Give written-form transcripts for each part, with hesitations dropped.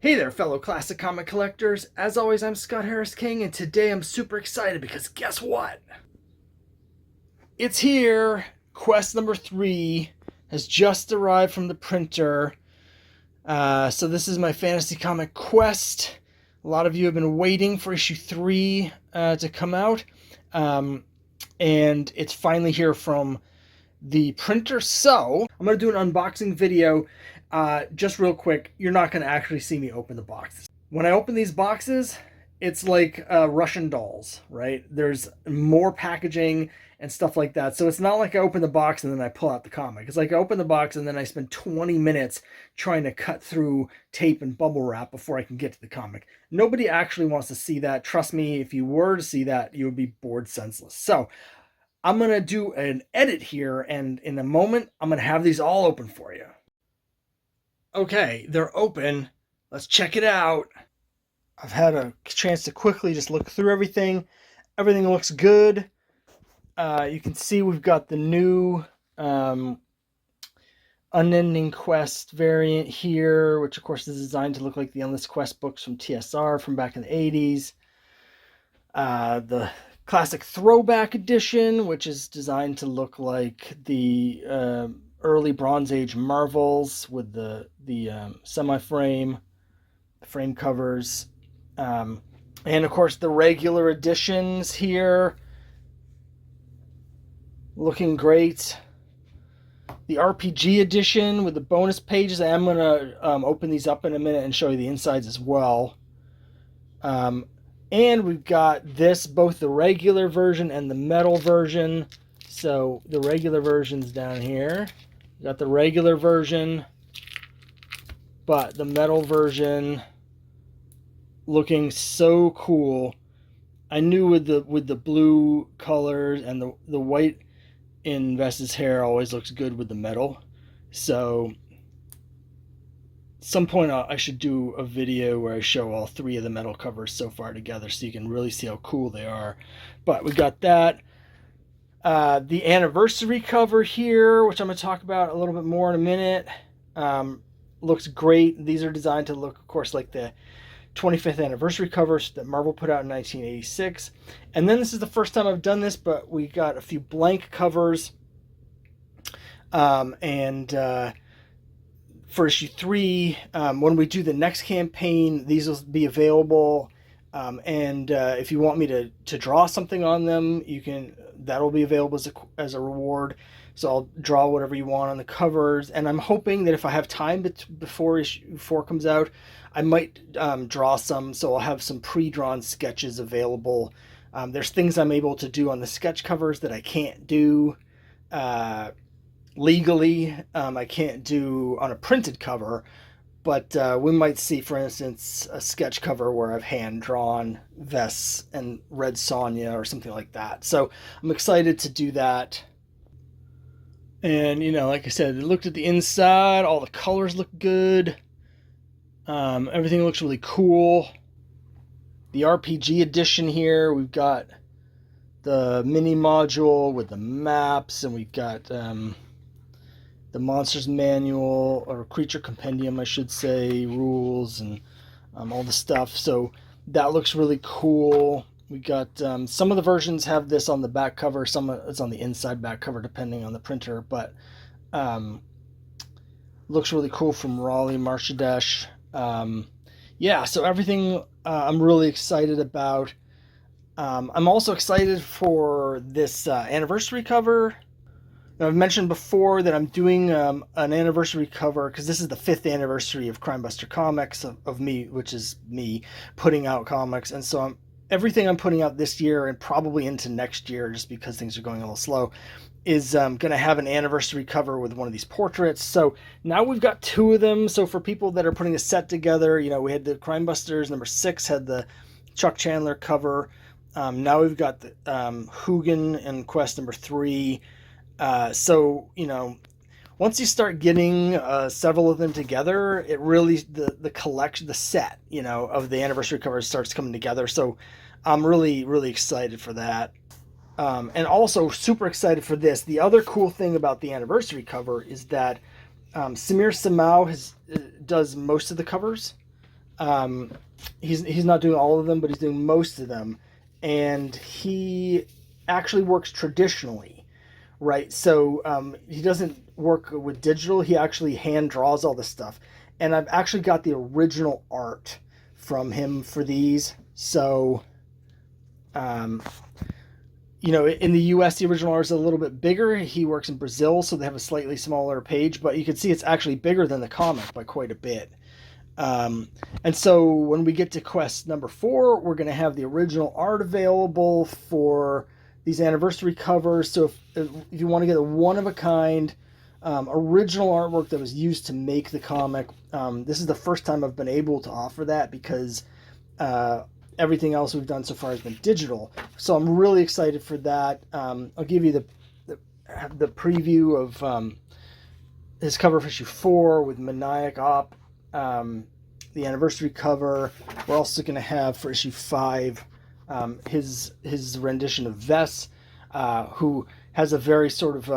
Hey there, fellow classic comic collectors. As always, I'm Scott Harris King, and today I'm super excited because guess what? It's here. Quest number 3 has just arrived from the printer. So this is my fantasy comic Quest. A lot of you have been waiting for issue 3 to come out. And it's finally here from the printer. So I'm going to do an unboxing video. Just real quick, you're not going to actually see me open the boxes. When I open these boxes, it's like Russian dolls, right? There's more packaging and stuff like that. So it's not like I open the box and then I pull out the comic. It's like I open the box and then I spend 20 minutes trying to cut through tape and bubble wrap before I can get to the comic. Nobody actually wants to see that. Trust me, if you were to see that, you would be bored senseless. So I'm going to do an edit here, and in a moment, I'm going to have these all open for you. Okay, they're open. Let's check it out. I've had a chance to quickly just look through everything. Everything looks good. You can see we've got the new Unending Quest variant here, which of course is designed to look like the Endless Quest books from TSR from back in the 80s. The Classic Throwback Edition, which is designed to look like the early Bronze Age Marvels with the semi-frame, frame covers. And of course the regular editions here, looking great. The RPG edition with the bonus pages. I'm going to open these up in a minute and show you the insides as well. And we've got this, both the regular version and the metal version. So the regular version's down here. We've got the regular version, but the metal version looking so cool. I knew with the blue colors and the white in Vess's hair always looks good with the metal. So some point I should do a video where I show all 3 of the metal covers so far together so you can really see how cool they are. But we got that. The anniversary cover here, which I'm going to talk about a little bit more in a minute, looks great. These are designed to look, of course, like the 25th anniversary covers that Marvel put out in 1986. And then this is the first time I've done this, but we got a few blank covers. For issue 3, when we do the next campaign, these will be available. If you want me to draw something on them, that'll be available as a reward. So I'll draw whatever you want on the covers. And I'm hoping that if I have time before issue 4 comes out, I might draw some. So I'll have some pre-drawn sketches available. There's things I'm able to do on the sketch covers that I can't do legally. I can't do on a printed cover, but we might see, for instance, a sketch cover where I've hand drawn Vess and Red Sonja or something like that. So I'm excited to do that. And like I said, I looked at the inside, all the colors look good. Everything looks really cool. The RPG edition here, we've got the mini module with the maps, and we've got the monsters manual, or creature compendium I should say, rules, and all the stuff. So that looks really cool. We got some of the versions have this on the back cover, some it's on the inside back cover depending on the printer, but looks really cool from Raleigh Marshadesh. Yeah, so everything I'm really excited about. I'm also excited for this anniversary cover. Now, I've mentioned before that I'm doing an anniversary cover because this is the 5th anniversary of Crimebuster Comics, of me, which is me putting out comics. And so everything I'm putting out this year and probably into next year, just because things are going a little slow, is going to have an anniversary cover with one of these portraits. So now we've got 2 of them. So for people that are putting a set together, we had the Crimebusters number 6 had the Chuck Chandler cover. Now we've got the Hugin and Quest number 3. So once you start getting several of them together, it really the collection, the set of the anniversary covers starts coming together. So I'm really, really excited for that. And also super excited for this. The other cool thing about the anniversary cover is that Samir Samau does most of the covers. Um, he's not doing all of them, but he's doing most of them, and he actually works traditionally, right? So he doesn't work with digital. He actually hand draws all this stuff, and I've actually got the original art from him for these. So, um, in the U.S., the original art is a little bit bigger. He works in Brazil, so they have a slightly smaller page, but you can see it's actually bigger than the comic by quite a bit. And so when we get to quest number 4, we're going to have the original art available for these anniversary covers. So if you want to get a one-of-a-kind original artwork that was used to make the comic, this is the first time I've been able to offer that because everything else we've done so far has been digital. So I'm really excited for that. I'll give you the preview of his cover for issue 4 with Maniac Op. The anniversary cover. We're also going to have for issue 5 his rendition of Vess, who has a very sort of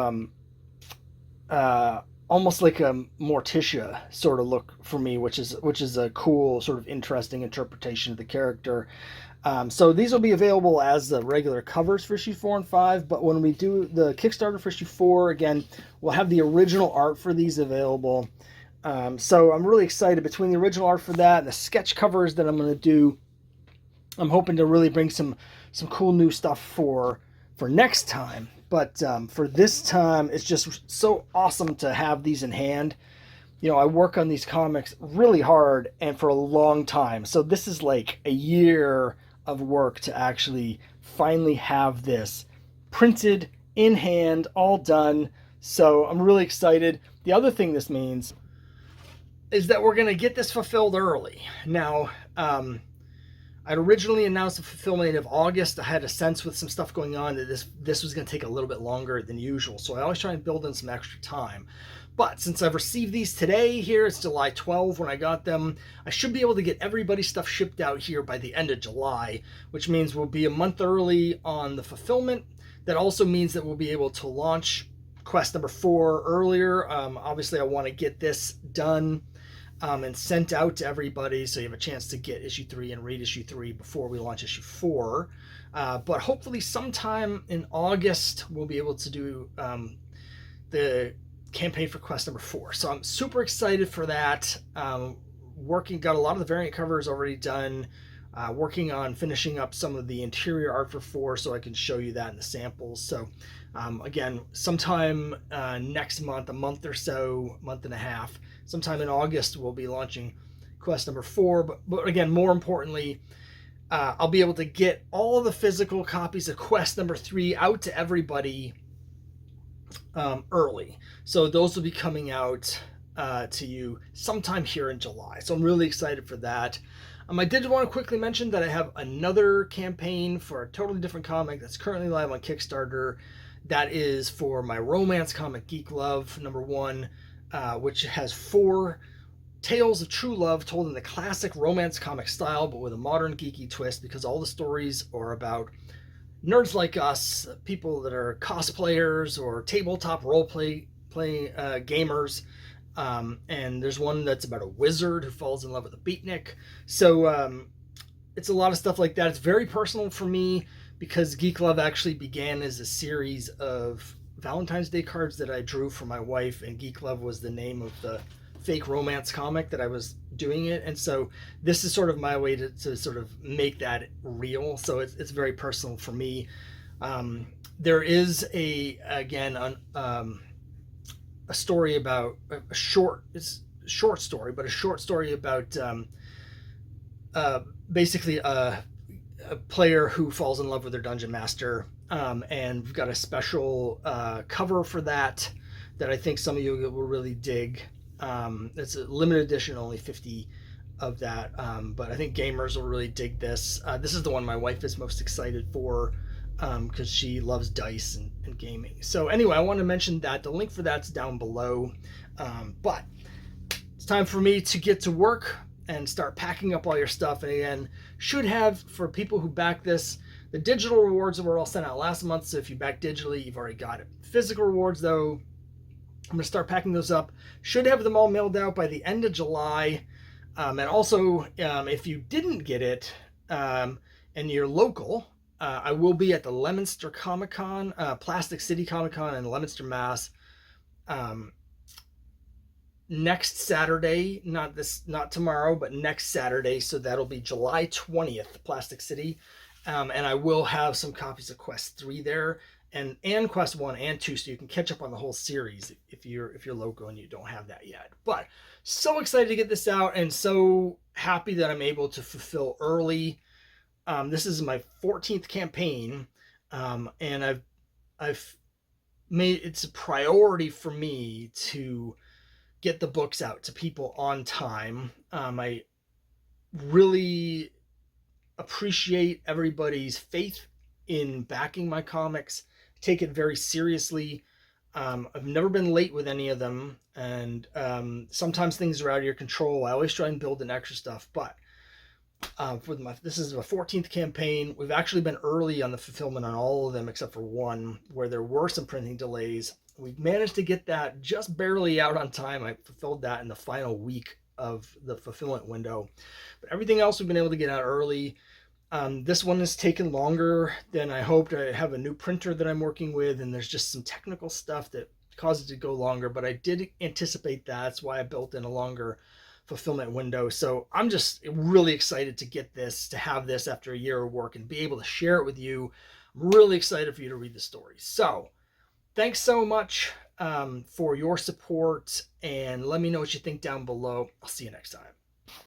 almost like a Morticia sort of look for me, which is a cool sort of interesting interpretation of the character. So these will be available as the regular covers for issue 4 and 5, but when we do the Kickstarter for issue 4, again, we'll have the original art for these available. So I'm really excited between the original art for that and the sketch covers that I'm going to do. I'm hoping to really bring some cool new stuff for next time. But for this time, it's just so awesome to have these in hand. I work on these comics really hard and for a long time. So this is like a year of work to actually finally have this printed in hand, all done. So I'm really excited. The other thing this means is that we're going to get this fulfilled early. Now, I'd originally announced the fulfillment of August. I had a sense with some stuff going on that this was going to take a little bit longer than usual. So I always try and build in some extra time. But since I've received these today, here it's July 12 when I got them, I should be able to get everybody's stuff shipped out here by the end of July, which means we'll be a month early on the fulfillment. That also means that we'll be able to launch quest number 4 earlier. Obviously, I want to get this done and sent out to everybody so you have a chance to get issue 3 and read issue 3 before we launch issue 4. But hopefully sometime in August we'll be able to do the campaign for quest number 4. So I'm super excited for that. Got a lot of the variant covers already done. Working on finishing up some of the interior art for 4 so I can show you that in the samples. So again, sometime next month, a month or so, month and a half, sometime in August, we'll be launching quest number 4. But again, more importantly, I'll be able to get all of the physical copies of quest number 3 out to everybody early. So those will be coming out to you sometime here in July. So I'm really excited for that. I did want to quickly mention that I have another campaign for a totally different comic that's currently live on Kickstarter. That is for my romance comic, Geek Love #1, which has 4 tales of true love told in the classic romance comic style, but with a modern geeky twist, because all the stories are about nerds like us, people that are cosplayers or tabletop role-playing gamers. And there's one that's about a wizard who falls in love with a beatnik. So it's a lot of stuff like that. It's very personal for me because Geek Love actually began as a series of Valentine's Day cards that I drew for my wife, and Geek Love was the name of the fake romance comic that I was doing it. And so this is sort of my way to sort of make that real. So it's very personal for me. There is a story about a short story about basically a player who falls in love with their dungeon master, and we've got a special cover for that I think some of you will really dig. It's a limited edition, only 50 of that, but I think gamers will really dig this. This is the one my wife is most excited for, because she loves dice and gaming. So anyway, I want to mention that the link for that's down below. But it's time for me to get to work and start packing up all your stuff. And again, should have, for people who back this, the digital rewards were all sent out last month. So if you back digitally, you've already got it. Physical rewards, though, I'm going to start packing those up. Should have them all mailed out by the end of July. And also, if you didn't get it and you're local, I will be at the Leominster Comic Con, Plastic City Comic Con in Leominster, Mass. Um, Next Saturday, not tomorrow, but next Saturday. So that'll be July 20th, Plastic City. And I will have some copies of Quest 3 there and Quest 1 and 2, so you can catch up on the whole series if you're local and you don't have that yet. But so excited to get this out and so happy that I'm able to fulfill early. This is my 14th campaign, and I've made it's a priority for me to get the books out to people on time. I really appreciate everybody's faith in backing my comics. Take it very seriously. I've never been late with any of them, and sometimes things are out of your control. I always try and build in extra stuff, but this is my 14th campaign. We've actually been early on the fulfillment on all of them except for one, where there were some printing delays. We've managed to get that just barely out on time. I fulfilled that in the final week of the fulfillment window, but everything else we've been able to get out early. This one has taken longer than I hoped. I have a new printer that I'm working with, and there's just some technical stuff that caused it to go longer, but I did anticipate that. That's why I built in a longer fulfillment window. So I'm just really excited to get this, to have this after a year of work and be able to share it with you. I'm really excited for you to read the story. So thanks so much for your support, and let me know what you think down below. I'll see you next time.